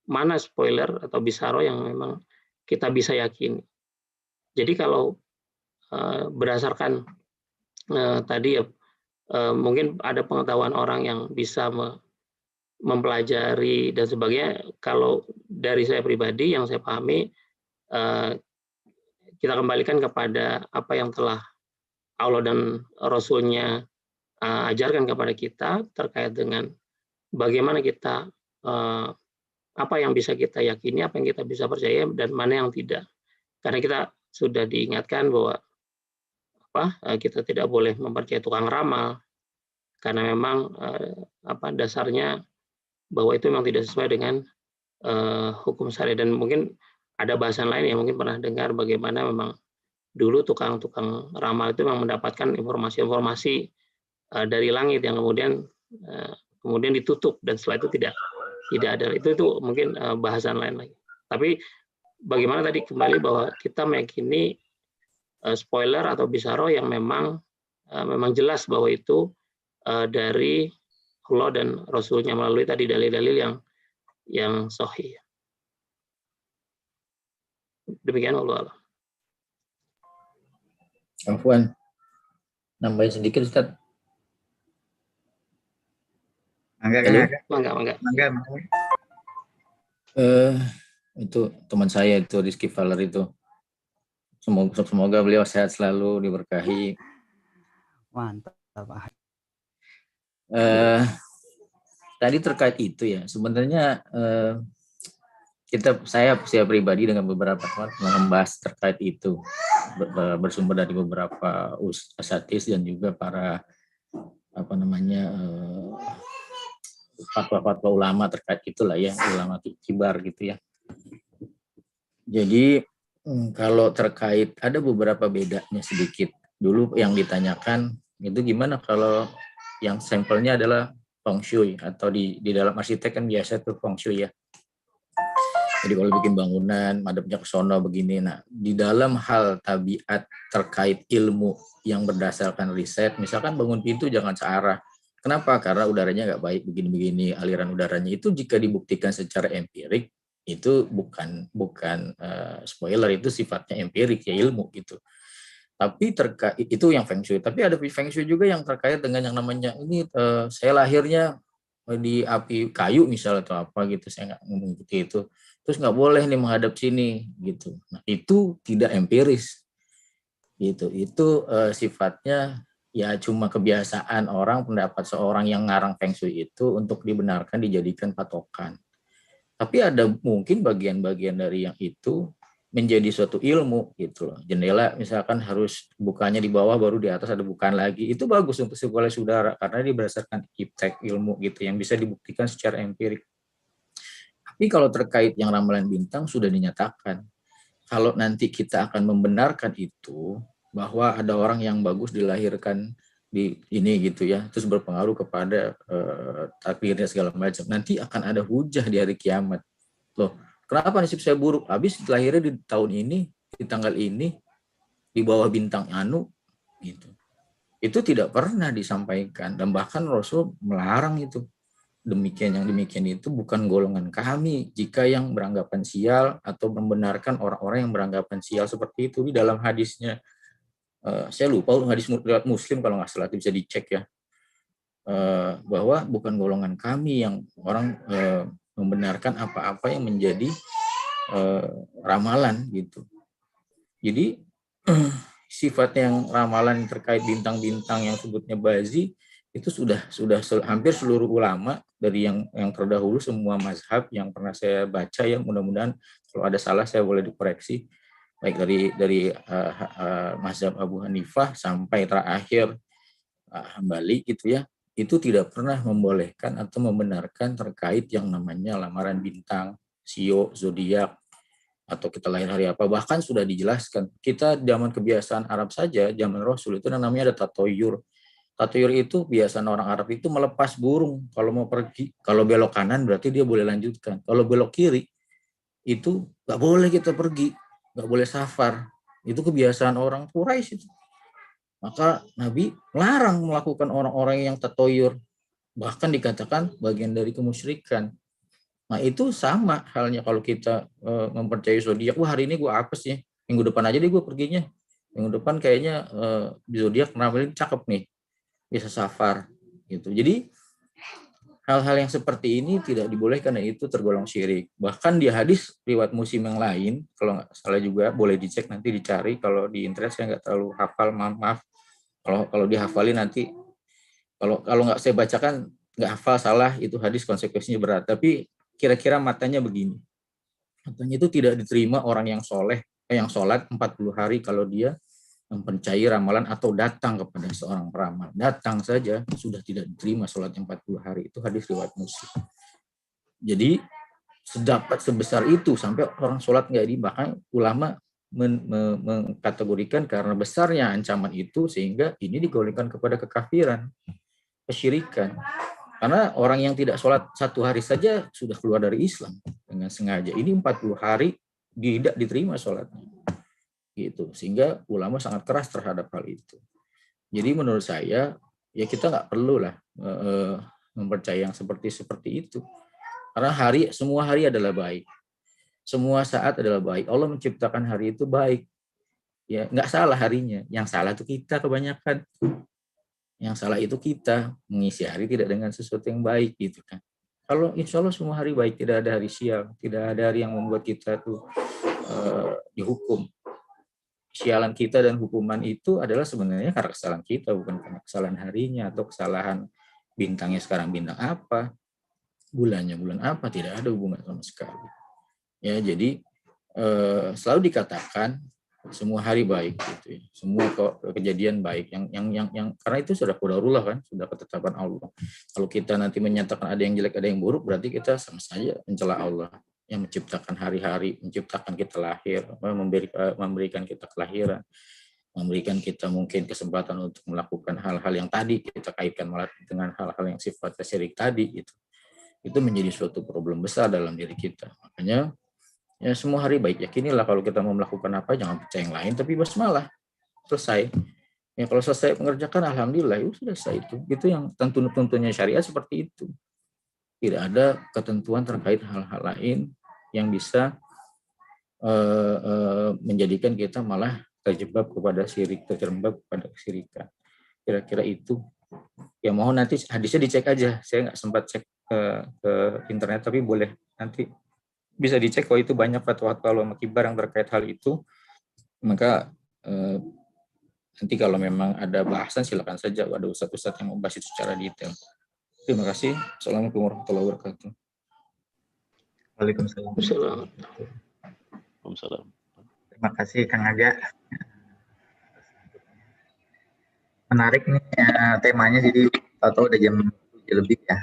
mana spoiler atau bisyarah yang memang kita bisa yakini. Jadi kalau berdasarkan tadi ya, mungkin ada pengetahuan orang yang bisa mempelajari dan sebagainya. Kalau dari saya pribadi yang saya pahami, kita kembalikan kepada apa yang telah Allah dan Rasul-Nya ajarkan kepada kita terkait dengan bagaimana kita, apa yang bisa kita yakini, apa yang kita bisa percaya, dan mana yang tidak. Karena kita sudah diingatkan bahwa kita tidak boleh mempercayai tukang ramal, karena memang dasarnya bahwa itu memang tidak sesuai dengan hukum syariat. Dan mungkin ada bahasan lain yang mungkin pernah dengar bagaimana memang dulu tukang-tukang ramal itu memang mendapatkan informasi-informasi dari langit yang kemudian ditutup, dan setelah itu tidak ada. Itu mungkin bahasan lain lagi. Tapi bagaimana tadi kembali bahwa kita meyakini spoiler atau bisyarah yang memang jelas bahwa itu dari Allah dan Rasul-Nya melalui tadi dalil-dalil yang sahih. Demikian Allah. Afwan, nambahin sedikit Ustaz. Mangga. Itu teman saya itu Rizky Faller itu. Semoga beliau sehat selalu, diberkahi. Mantap, Pak. Tadi terkait itu ya, sebenarnya saya pribadi dengan beberapa teman membahas terkait itu, bersumber dari beberapa asatidz dan juga para fatwa-fatwa ulama terkait itulah ya, ulama kibar gitu ya. Jadi kalau terkait ada beberapa bedanya sedikit. Dulu yang ditanyakan itu gimana kalau yang sampelnya adalah feng shui, atau di dalam arsitek kan biasa tuh feng shui ya. Jadi kalau bikin bangunan madepnya ke sono begini. Nah, di dalam hal tabiat terkait ilmu yang berdasarkan riset, misalkan bangun pintu jangan searah. Kenapa? Karena udaranya nggak baik begini-begini, aliran udaranya itu jika dibuktikan secara empirik itu bukan spoiler, itu sifatnya empirik ya, ilmu gitu. Tapi terkait itu yang feng shui. Tapi ada feng shui juga yang terkait dengan yang namanya ini saya lahirnya di api kayu misalnya atau apa gitu, saya nggak ngomong itu. Terus nggak boleh nih menghadap sini gitu. Nah, itu tidak empiris gitu. Itu sifatnya ya cuma kebiasaan orang, pendapat seorang yang ngarang feng shui itu untuk dibenarkan dijadikan patokan. Tapi ada mungkin bagian-bagian dari yang itu menjadi suatu ilmu gitu loh. Jendela misalkan harus bukanya di bawah baru di atas ada bukaan lagi. Itu bagus untuk sirkulasi udara karena dia berdasarkan iptek ilmu gitu yang bisa dibuktikan secara empirik. Tapi kalau terkait yang ramalan bintang sudah dinyatakan. Kalau nanti kita akan membenarkan itu bahwa ada orang yang bagus dilahirkan di ini gitu ya, terus berpengaruh kepada takdirnya segala macam. Nanti akan ada hujah di hari kiamat. Loh, kenapa nasib saya buruk? Habis lahirnya di tahun ini, di tanggal ini, di bawah bintang anu, gitu. Itu tidak pernah disampaikan, dan bahkan Rasul melarang itu. Yang demikian itu bukan golongan kami jika yang beranggapan sial atau membenarkan orang-orang yang beranggapan sial seperti itu. Di dalam hadisnya, saya lupa hadis riwayat Muslim kalau nggak salah, itu bisa dicek ya, bahwa bukan golongan kami yang orang membenarkan apa-apa yang menjadi ramalan gitu. Jadi sifat yang ramalan terkait bintang-bintang yang sebutnya bazi itu sudah hampir seluruh ulama dari yang terdahulu, semua mazhab yang pernah saya baca, ya mudah-mudahan kalau ada salah saya boleh dikoreksi, baik dari mazhab Abu Hanifah sampai terakhir Hambali gitu ya, itu tidak pernah membolehkan atau membenarkan terkait yang namanya lamaran bintang, sio, zodiak, atau kita lahir hari apa. Bahkan sudah dijelaskan, kita zaman kebiasaan Arab saja, zaman Rasul itu namanya ada tatoyur. Tatoyur itu kebiasaan orang Arab itu melepas burung kalau mau pergi. Kalau belok kanan berarti dia boleh lanjutkan. Kalau belok kiri itu nggak boleh kita pergi, nggak boleh safar. Itu kebiasaan orang Quraisy itu. Maka Nabi melarang melakukan orang-orang yang tatoyur. Bahkan dikatakan bagian dari kemusyrikan. Nah itu sama halnya kalau kita mempercayai zodiak. Wah hari ini gue apes ya, minggu depan aja deh gue perginya. Minggu depan kayaknya zodiak namanya cakep nih, bisa safar gitu. Jadi hal-hal yang seperti ini tidak dibolehkan dan itu tergolong syirik. Bahkan di hadis riwayat Muslim yang lain, kalau nggak salah juga boleh dicek nanti dicari. Kalau di internet saya nggak terlalu hafal, maaf. Kalau dihafalin nanti, kalau nggak saya bacakan nggak hafal salah, itu hadis konsekuensinya berat. Tapi kira-kira matanya begini, matanya itu tidak diterima orang yang yang sholat 40 hari kalau dia mempercayai ramalan atau datang kepada seorang peramal. Datang saja sudah tidak diterima sholat 40 hari. Itu hadis riwayat Muslim. Jadi sedapat sebesar itu sampai orang sholat nggak di, bahkan ulama mengkategorikan karena besarnya ancaman itu sehingga ini digolongkan kepada kekafiran, kesyirikan. Karena orang yang tidak sholat 1 hari saja sudah keluar dari Islam dengan sengaja. Ini 40 hari tidak diterima sholatnya. Gitu. Sehingga ulama sangat keras terhadap hal itu. Jadi menurut saya ya kita nggak perlu lah mempercayai yang seperti itu. Karena semua hari adalah baik. Semua saat adalah baik. Allah menciptakan hari itu baik. Ya, nggak salah harinya. Yang salah itu kita kebanyakan. Yang salah itu kita mengisi hari tidak dengan sesuatu yang baik gitu kan. Kalau insya Allah semua hari baik, tidak ada hari sial, tidak ada hari yang membuat kita tuh dihukum. Sialan kita dan hukuman itu adalah sebenarnya karena kesalahan kita, bukan karena kesalahan harinya atau kesalahan bintangnya sekarang bintang apa, bulannya bulan apa, tidak ada hubungan sama sekali. Ya, jadi selalu dikatakan semua hari baik gitu ya. Semua kejadian baik yang karena itu sudah qadarullah kan, sudah ketetapan Allah. Kalau kita nanti menyatakan ada yang jelek, ada yang buruk, berarti kita sama saja mencela Allah yang menciptakan hari-hari, menciptakan kita lahir, memberikan kita kelahiran, memberikan kita mungkin kesempatan untuk melakukan hal-hal yang tadi kita kaitkan malah dengan hal-hal yang sifatnya syirik tadi gitu. Itu menjadi suatu problem besar dalam diri kita. Makanya ya semua hari baik, yakinilah kalau kita mau melakukan apa jangan percaya yang lain, tapi basmalah, selesai. Ya kalau selesai mengerjakan alhamdulillah, itu selesai itu yang tentunya syariat seperti itu. Tidak ada ketentuan terkait hal-hal lain yang bisa menjadikan kita malah terjebak kepada syirik, terjebak kepada kesyirikan. Kira-kira itu. Ya mohon nanti hadisnya dicek aja. Saya nggak sempat cek ke internet, tapi boleh nanti bisa dicek kalau itu banyak fatwa-fatwa ulama kibar yang terkait hal itu. Maka nanti kalau memang ada bahasan silakan saja, ada ustadz-ustadz yang membahas itu secara detail. Terima kasih. Assalamualaikum warahmatullahi wabarakatuh. Waalaikumsalam. Waalaikumsalam. Terima kasih Kang Aga. Menarik nih temanya, jadi tahu udah jam 7 lebih ya.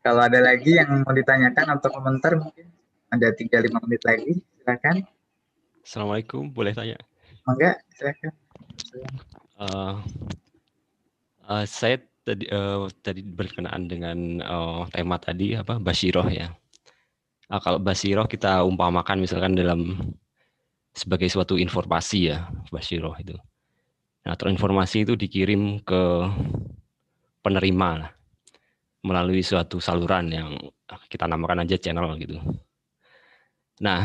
Kalau ada lagi yang mau ditanyakan atau komentar, mungkin ada 3-5 menit lagi, silakan. Assalamualaikum, boleh tanya? Enggak, silakan. Saya tadi berkenaan dengan tema tadi apa basyiroh ya. Kalau basyiroh kita umpamakan misalkan dalam sebagai suatu informasi ya, basyiroh itu. Nah, informasi itu dikirim ke penerima lah, melalui suatu saluran yang kita namakan aja channel gitu. Nah,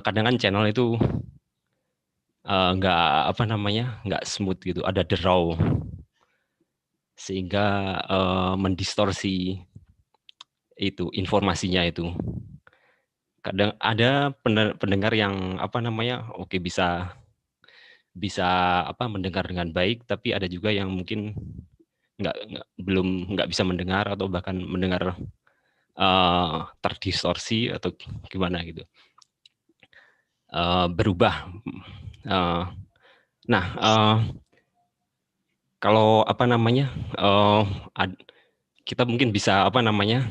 kadang kan channel itu nggak smooth gitu, ada derau, sehingga mendistorsi itu informasinya itu. kadang ada pendengar yang apa namanya, oke bisa apa mendengar dengan baik, tapi ada juga yang mungkin nggak bisa mendengar atau bahkan mendengar terdistorsi atau gimana gitu, berubah. Nah, kalau apa namanya, kita mungkin bisa apa namanya,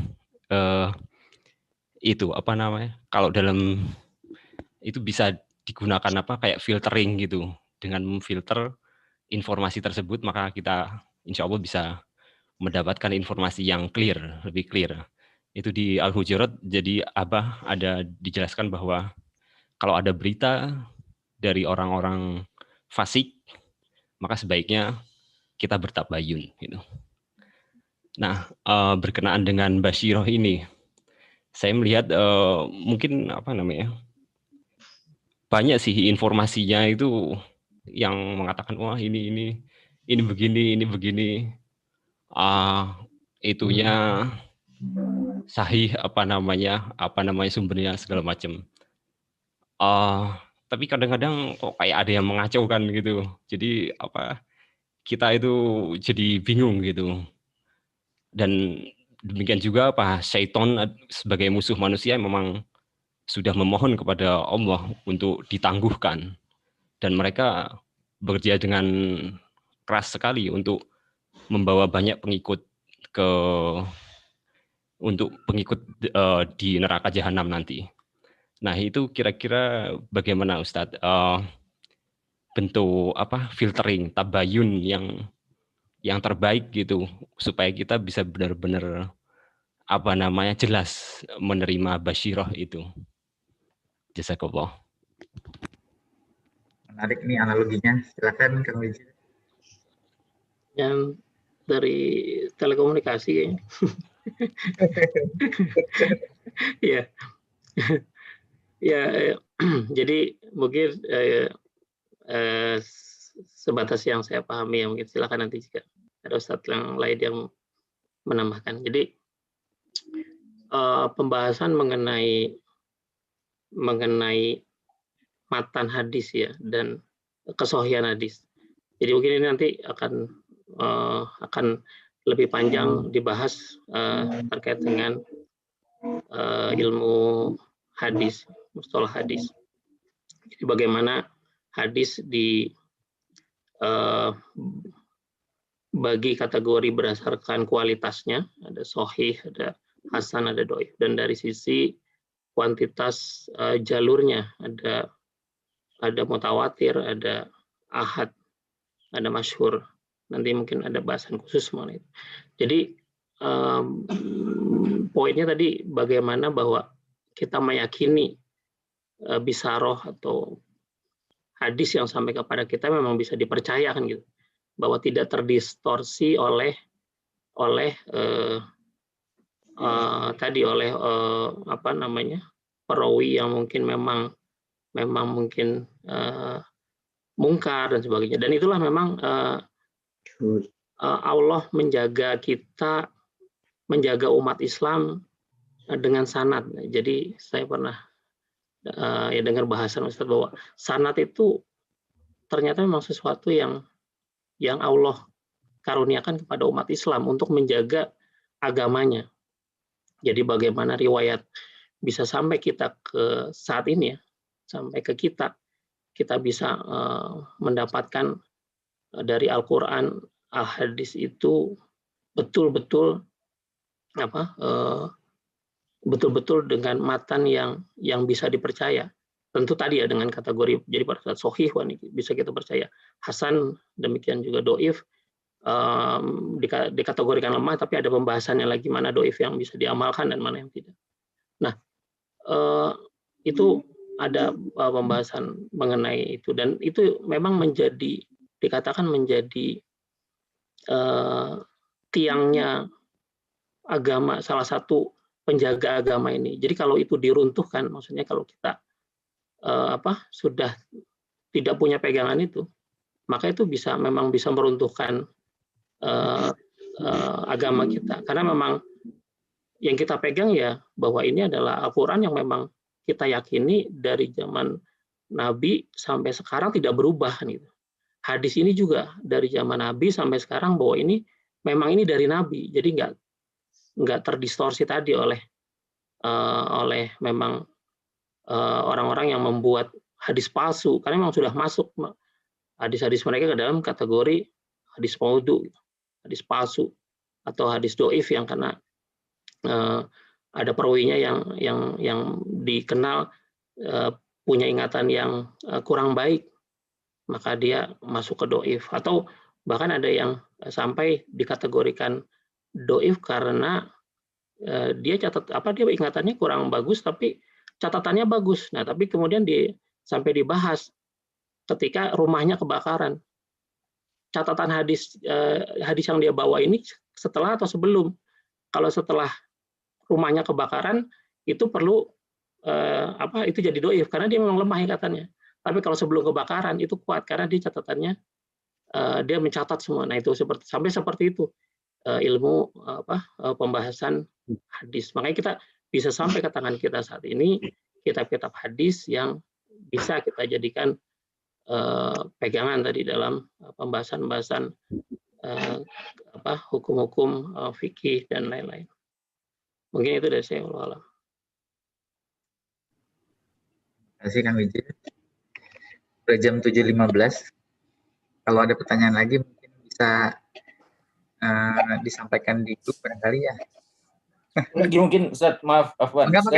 itu apa namanya, kalau dalam itu bisa digunakan apa kayak filtering gitu. Dengan memfilter informasi tersebut, maka kita insya Allah bisa mendapatkan informasi yang clear, lebih clear. Itu di Al-Hujurat, jadi ada dijelaskan bahwa kalau ada berita dari orang-orang fasik, maka sebaiknya kita bertabayun gitu. Nah, berkenaan dengan Basyiroh ini, saya melihat mungkin apa namanya, banyak sih informasinya itu yang mengatakan wah ini begini, itunya sahih apa namanya sumbernya segala macam. Tapi kadang-kadang kok kayak ada yang mengacaukan gitu. Jadi apa, kita itu jadi bingung gitu. Dan demikian juga apa, syaitan sebagai musuh manusia memang sudah memohon kepada Allah untuk ditangguhkan, dan mereka bekerja dengan keras sekali untuk membawa banyak pengikut di neraka jahanam nanti. Nah, itu kira-kira bagaimana Ustadz, bentuk apa filtering tabayun yang terbaik gitu, supaya kita bisa benar-benar apa namanya jelas menerima Basyiroh itu. Jazakallah. Menarik nih analoginya. Silakan Kang Wiji. Yang dari telekomunikasi kayaknya. Iya. Ya, jadi mungkin sebatas yang saya pahami ya, mungkin silakan nanti jika ada Ustadz yang lain yang menambahkan. Jadi pembahasan mengenai matan hadis ya dan kesohihan hadis. Jadi mungkin ini nanti akan lebih panjang dibahas terkait dengan ilmu hadis, mustalah hadis. Jadi bagaimana hadis bagi kategori berdasarkan kualitasnya, ada sahih, ada hasan, ada dhaif, dan dari sisi kuantitas jalurnya ada mutawatir, ada ahad, ada masyhur. Nanti mungkin ada bahasan khusus mengenai itu. Jadi poinnya tadi bagaimana bahwa kita meyakini bisaroh atau hadis yang sampai kepada kita memang bisa dipercaya kan gitu, bahwa tidak terdistorsi oleh apa namanya perawi yang mungkin memang mungkin mungkar dan sebagainya. Dan itulah memang Allah menjaga kita, menjaga umat Islam dengan sanad. Jadi saya pernah ya dengar bahasan Ustaz bahwa sanad itu ternyata memang sesuatu yang Allah karuniakan kepada umat Islam untuk menjaga agamanya. Jadi bagaimana riwayat bisa sampai kita ke saat ini ya, sampai ke kita bisa mendapatkan dari Al-Quran, Al-Hadis itu betul-betul dengan matan yang bisa dipercaya. Tentu tadi ya dengan kategori, jadi pada saat sahih bisa kita percaya, hasan demikian juga dhaif dikategorikan lemah, tapi ada pembahasannya lagi mana dhaif yang bisa diamalkan dan mana yang tidak. Nah, itu ada pembahasan mengenai itu, dan itu memang dikatakan menjadi tiangnya agama, salah satu penjaga agama ini. Jadi kalau itu diruntuhkan, maksudnya kalau kita sudah tidak punya pegangan itu, maka itu memang bisa meruntuhkan agama kita. Karena memang yang kita pegang ya bahwa ini adalah Al-Quran yang memang kita yakini dari zaman Nabi sampai sekarang tidak berubah gitu. Hadis ini juga dari zaman Nabi sampai sekarang bahwa ini memang ini dari Nabi, jadi nggak terdistorsi tadi oleh memang orang-orang yang membuat hadis palsu, karena memang sudah masuk hadis-hadis mereka ke dalam kategori hadis maudhu, hadis palsu atau hadis doif yang karena ada perawinya yang dikenal punya ingatan yang kurang baik, maka dia masuk ke doif, atau bahkan ada yang sampai dikategorikan doif karena dia dia ingatannya kurang bagus tapi catatannya bagus. Nah, tapi kemudian sampai dibahas ketika rumahnya kebakaran. Catatan hadis yang dia bawa ini setelah atau sebelum? Kalau setelah rumahnya kebakaran itu perlu itu jadi doif karena dia memang lemah ingatannya. Tapi kalau sebelum kebakaran itu kuat karena dia catatannya dia mencatat semua. Nah, itu sampai seperti itu ilmu pembahasan hadis. Makanya kita bisa sampai ke tangan kita saat ini kitab-kitab hadis yang bisa kita jadikan pegangan tadi dalam pembahasan-pembahasan hukum-hukum fikih dan lain-lain. Mungkin itu dari saya. Terima kasih Kang Wijil. Sudah jam 7.15. Kalau ada pertanyaan lagi mungkin bisa disampaikan di grup barangkali ya. Lagi mungkin Ustaz, maaf Afwan. Enggak,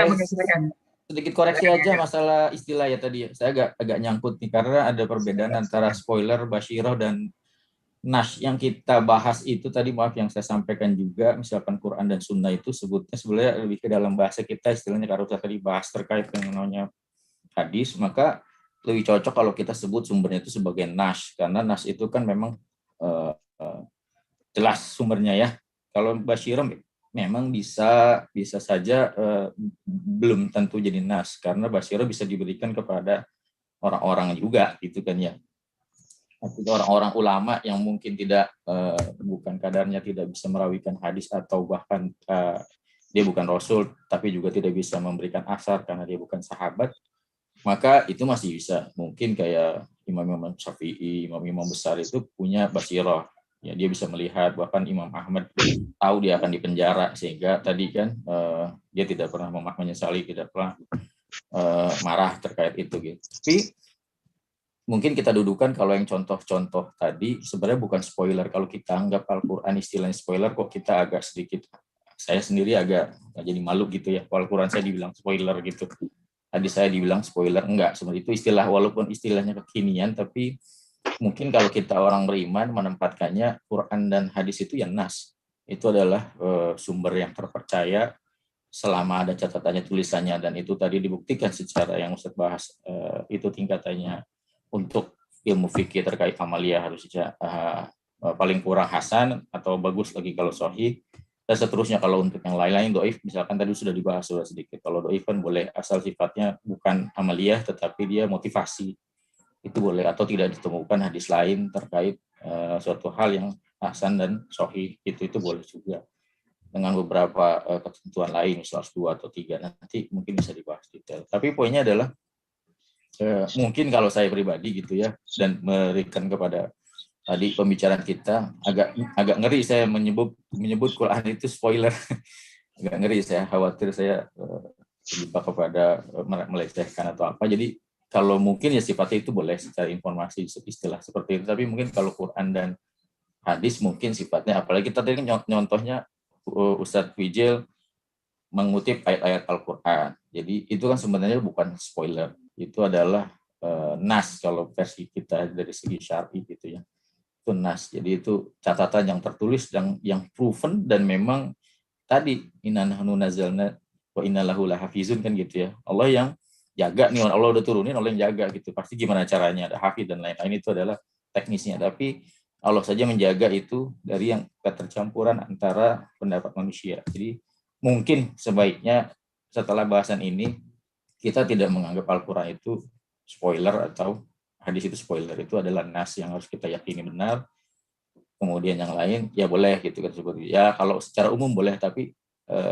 sedikit koreksi aja masalah istilah ya tadi. Saya agak nyangkut nih karena ada perbedaan antara spoiler, basyiroh dan nas. Yang kita bahas itu tadi, maaf, yang saya sampaikan juga, misalkan Quran dan Sunnah itu sebutnya sebenarnya lebih ke dalam bahasa kita, istilahnya kalau saya tadi bahas terkait dengan namanya hadis, maka lebih cocok kalau kita sebut sumbernya itu sebagai nas, karena nas itu kan memang jelas sumbernya ya. Kalau basyiroh memang bisa saja belum tentu jadi nas, karena basyiroh bisa diberikan kepada orang-orang juga gitu kan ya. Orang-orang ulama yang mungkin tidak bukan kadarnya tidak bisa merawikan hadis, atau bahkan dia bukan rasul tapi juga tidak bisa memberikan asar karena dia bukan sahabat, maka itu masih bisa. Mungkin kayak Imam Syafi'i, imam-imam besar itu punya basyiroh ya, dia bisa melihat. Bahkan Imam Ahmad tahu dia akan dipenjara, sehingga tadi kan dia tidak pernah menyesali, tidak pernah marah terkait itu gitu. Tapi mungkin kita dudukan kalau yang contoh-contoh tadi sebenarnya bukan spoiler. Kalau kita anggap Al-Quran istilahnya spoiler, kok kita agak sedikit, saya sendiri agak jadi malu gitu ya. Al-Quran saya dibilang spoiler gitu, hadis saya dibilang spoiler, enggak. Sebenarnya itu istilah, walaupun istilahnya kekinian, tapi mungkin kalau kita orang beriman menempatkannya Quran dan hadis itu ya nas. Itu adalah sumber yang terpercaya selama ada catatannya, tulisannya, dan itu tadi dibuktikan secara yang Ustaz bahas, itu tingkatannya untuk ilmu fikih terkait amaliyah harus paling kurang hasan atau bagus lagi kalau sahih, dan seterusnya. Kalau untuk yang lain-lain doif, misalkan tadi sudah dibahas sudah sedikit. Kalau doif kan boleh asal sifatnya bukan amaliyah tetapi dia motivasi, itu boleh, atau tidak ditemukan hadis lain terkait suatu hal yang hasan dan sahih, itu boleh juga dengan beberapa ketentuan lain, misal 2 atau 3, nanti mungkin bisa dibahas detail. Tapi poinnya adalah mungkin kalau saya pribadi gitu ya, dan memberikan kepada tadi pembicaraan kita, agak ngeri saya menyebut Quran itu spoiler. Agak ngeri, saya khawatir saya terjebak kepada melecehkan atau apa. Jadi kalau mungkin ya sifatnya itu boleh secara informasi, istilah seperti itu. Tapi mungkin kalau Quran dan hadis mungkin sifatnya, apalagi tadi kan nyontohnya Ustadz Wijil mengutip ayat-ayat Al-Quran. Jadi itu kan sebenarnya bukan spoiler. Itu adalah nas kalau versi kita dari segi syar'i gitu ya. Itu nas. Jadi itu catatan yang tertulis dan yang proven, dan memang tadi inna nahnu nazzalna wa inna lahu lahafizun kan gitu ya. Allah yang jaga nih, Allah udah turunin, Allah yang jaga gitu. Pasti gimana caranya, ada hafiz dan lain-lain, itu adalah teknisnya. Tapi Allah saja menjaga itu dari yang ketercampuran antara pendapat manusia. Jadi mungkin sebaiknya setelah bahasan ini kita tidak menganggap Al-Quran itu spoiler atau hadis itu spoiler. Itu adalah nas yang harus kita yakini benar. Kemudian yang lain ya boleh gitu kan, seperti ya kalau secara umum boleh, tapi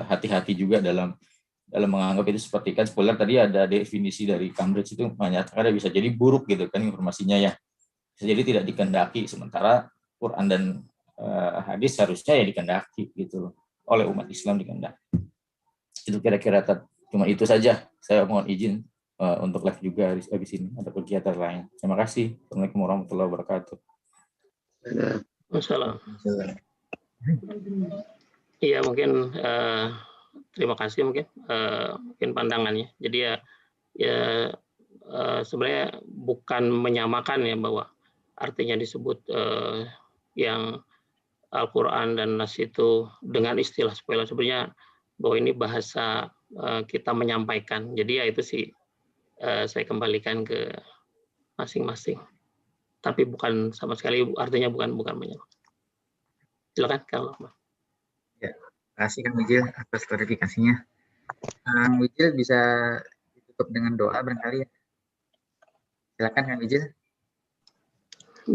hati-hati juga dalam dalam menganggap itu seperti kan spoiler tadi ada definisi dari Cambridge itu menyatakan bisa jadi buruk gitu kan informasinya ya. Bisa jadi tidak dikehendaki, sementara Quran dan hadis harusnya ya dikehendaki gitu loh, oleh umat Islam dikehendaki. Itu kira-kira cuma itu saja. Saya mohon izin untuk live juga habis ini, ada kegiatan lain. Terima kasih. Assalamualaikum warahmatullahi wabarakatuh. Waalaikumsalam. Iya mungkin terima kasih mungkin pandangannya. Jadi ya sebenarnya bukan menyamakan ya bahwa artinya disebut yang Al-Quran dan Nas itu dengan istilah spoiler, sebenarnya bahwa ini bahasa kita menyampaikan. Jadi ya itu sih saya kembalikan ke masing-masing. Tapi bukan sama sekali artinya bukan menyamakan. Silakan kalau Ya, terima kasih Kang Wijil atas klarifikasinya. Kang Wijil bisa ditutup dengan doa barangkali ya. Silakan Kang Wijil.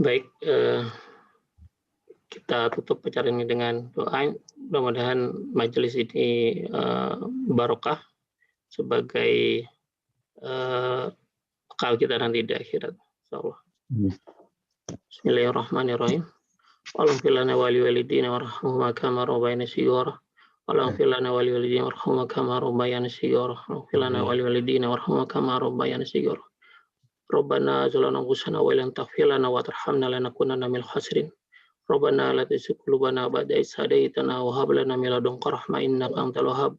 Baik, kita tutup acara ini dengan doa. Mudah-mudahan majelis ini barokah sebagai bekal kita nanti di akhirat. Insyaallah. Bismillahirrahmanirrahim. Allahumma lana wa liwalidina warhamhuma kama rabbayana shighara. Allahumma lana wa liwalidina warhamhuma kama rabbayana shighara. Allahumma lana wa liwalidina warhamhuma kama rabbayana shighara. Rabbana zalamna anfusana wa illam taghfir lana wa tarhamna lanakunanna minal khasirin. Rabbana la tuzigh qulubana ba'da idh hadaytana wa hab lana min ladunka rahmah innaka antal wahhab.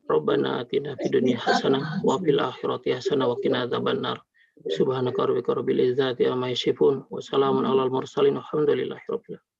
Rabbana atina fid dunya hasanah wa fil akhirati hasanah wa qina adzabannar. Subhanaka rabbika rabbil izzati amma yasifun wa salamun alal mursalin walhamdulillahi rabbil alamin.